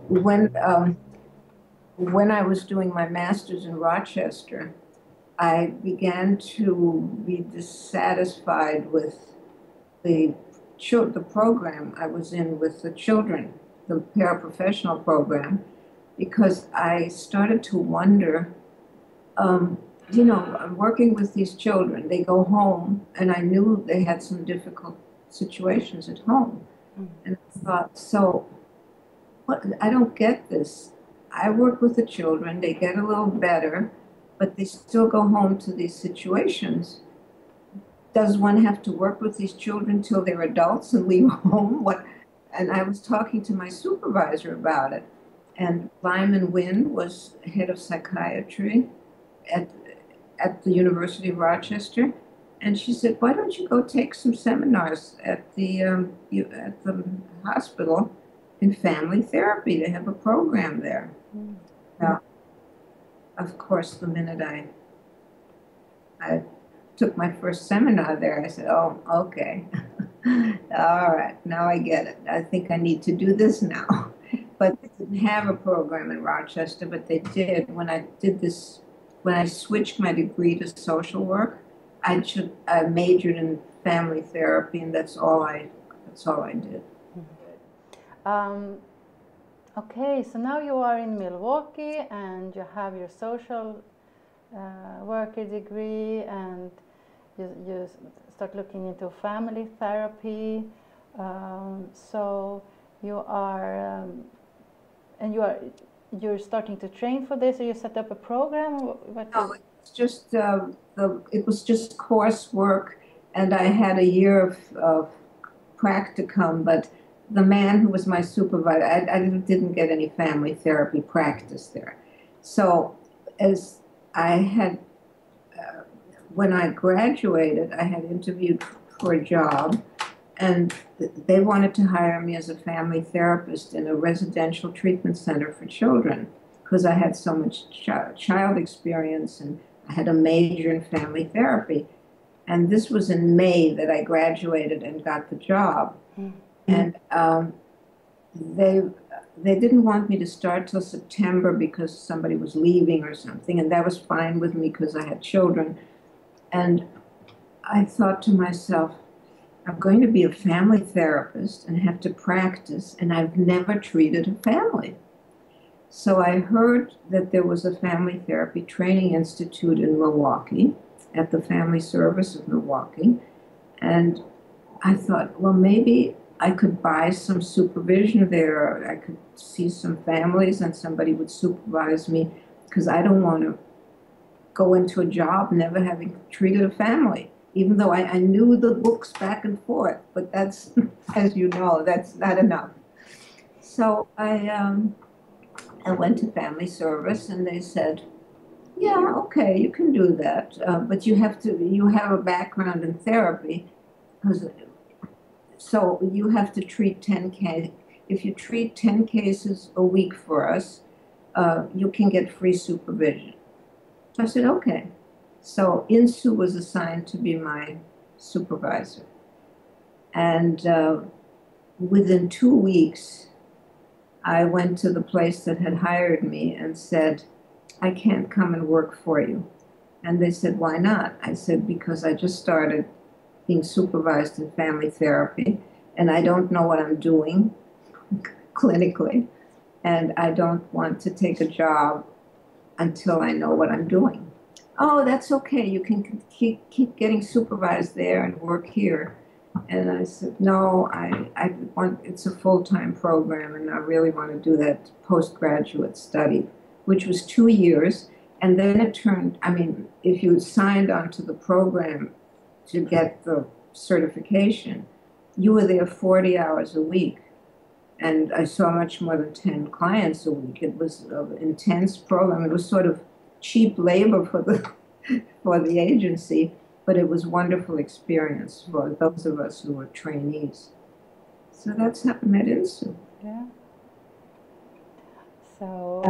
when um, when I was doing my master's in Rochester, I began to be dissatisfied with the the program I was in with the children, the paraprofessional program, because I started to wonder, um, I'm working with these children. They go home, and I knew they had some difficult situations at home. And I thought, so what? I don't get this. I work with the children. They get a little better, but they still go home to these situations. Does one have to work with these children till they're adults and leave home? What? And I was talking to my supervisor about it. And Lyman Wynn was head of psychiatry at, at the University of Rochester. And she said, why don't you go take some seminars at at the hospital in family therapy? They have a program there. Now, of course, the minute I took my first seminar there, I said, oh, okay. All right, now I get it. I think I need to do this now. But they didn't have a program in Rochester, but they did. When I switched my degree to social work, I majored in family therapy, and that's all I did. Um, okay, so now you are in Milwaukee and you have your social worker degree, and you start looking into family therapy. So you are, and you're starting to train for this, or you set up a program? No, it's just it was just coursework, and I had a year of practicum, but the man who was my supervisor, I didn't get any family therapy practice there. So as I had, when I graduated, I had interviewed for a job, and they wanted to hire me as a family therapist in a residential treatment center for children because I had so much child experience and I had a major in family therapy. And this was in May that I graduated and got the job. And they they didn't want me to start till September because somebody was leaving or something, and that was fine with me because I had children. And I thought to myself, I'm going to be a family therapist and have to practice, and I've never treated a family. So I heard that there was a family therapy training institute in Milwaukee at the Family Service of Milwaukee. And I thought, well, maybe I could buy some supervision there. I could see some families and somebody would supervise me because I don't want to go into a job never having treated a family, even though I knew the books back and forth. But that's, as you know, that's not enough. So I went to family service and they said, yeah, okay, you can do that, but you have a background in therapy, because so you have to treat 10 cases. If you treat 10 cases a week for us, you can get free supervision. So I said, okay. So Insoo was assigned to be my supervisor. And within 2 weeks, I went to the place that had hired me and said, I can't come and work for you. And they said, why not? I said, because I just started being supervised in family therapy, and I don't know what I'm doing clinically, and I don't want to take a job until I know what I'm doing. Oh, that's okay. You can keep getting supervised there and work here. And I said, no, I want, it's a full-time program, and I really want to do that postgraduate study, which was 2 years. And then it turned, I mean, if you signed onto the program to get the certification, you were there 40 hours a week. And I saw much more than 10 clients a week. It was an intense program. It was sort of cheap labor for for the agency, but it was wonderful experience for those of us who were trainees. So that's how I met Insoo. Yeah. So,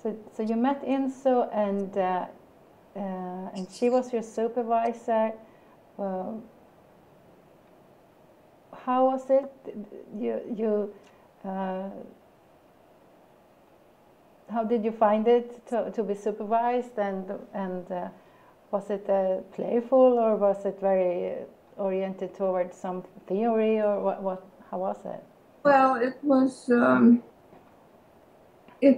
so you met Insoo, and she was your supervisor. How was it? You uh, how did you find it to be supervised, and was it playful, or was it very oriented towards some theory, or how was it? Well, it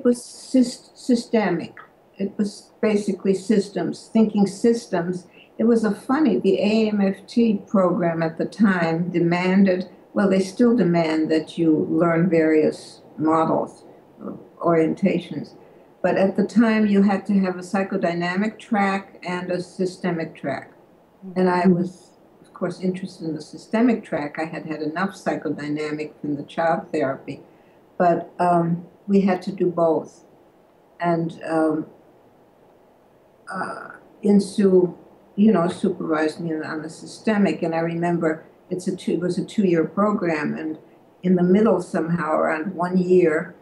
was systemic. It was basically systems, thinking systems. It was the AMFT program at the time demanded, well, they still demand that you learn various models, orientations. But at the time, you had to have a psychodynamic track and a systemic track. And I was, of course, interested in the systemic track. I had had enough psychodynamic from the child therapy. But we had to do both. And Insoo, supervised me on the systemic. And I remember it was a 2-year program. And in the middle, somehow, around 1 year,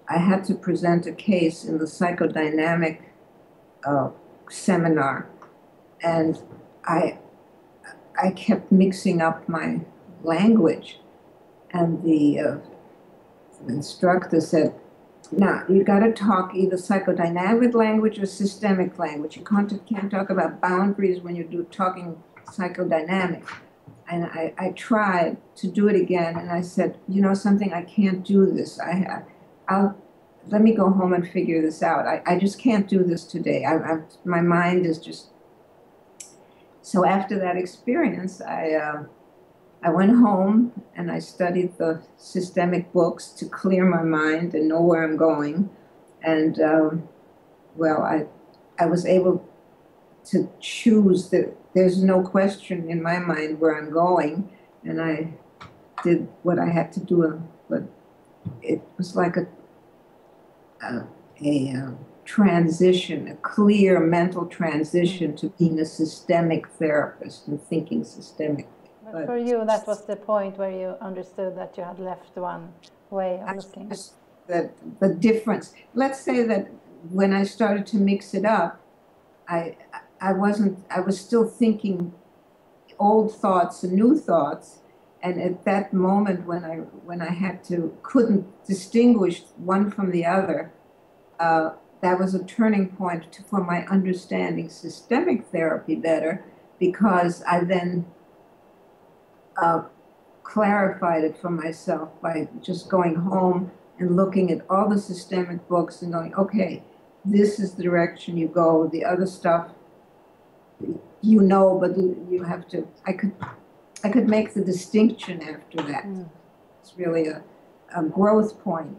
I had to present a case in the psychodynamic seminar. And I kept mixing up my language. And the instructor said, now, you got to talk either psychodynamic language or systemic language. You can't talk about boundaries when you're talking psychodynamic. And I tried to do it again, and I said, something, I can't do this. Let me go home and figure this out. I just can't do this today. My mind is just... So after that experience, I went home and I studied the systemic books to clear my mind and know where I'm going. And, I was able to choose that there's no question in my mind where I'm going. And I did what I had to do. But it was like a transition, a clear mental transition to being a systemic therapist and thinking systemically. But for you, that was the point where you understood that you had left one way of looking. That the difference. Let's say that when I started to mix it up, I was still thinking old thoughts and new thoughts. And at that moment when I couldn't distinguish one from the other, that was a turning point for my understanding systemic therapy better, because I then clarified it for myself by just going home and looking at all the systemic books and going, okay, this is the direction you go. The other stuff, but you have to... I could make the distinction after that. It's really a growth point.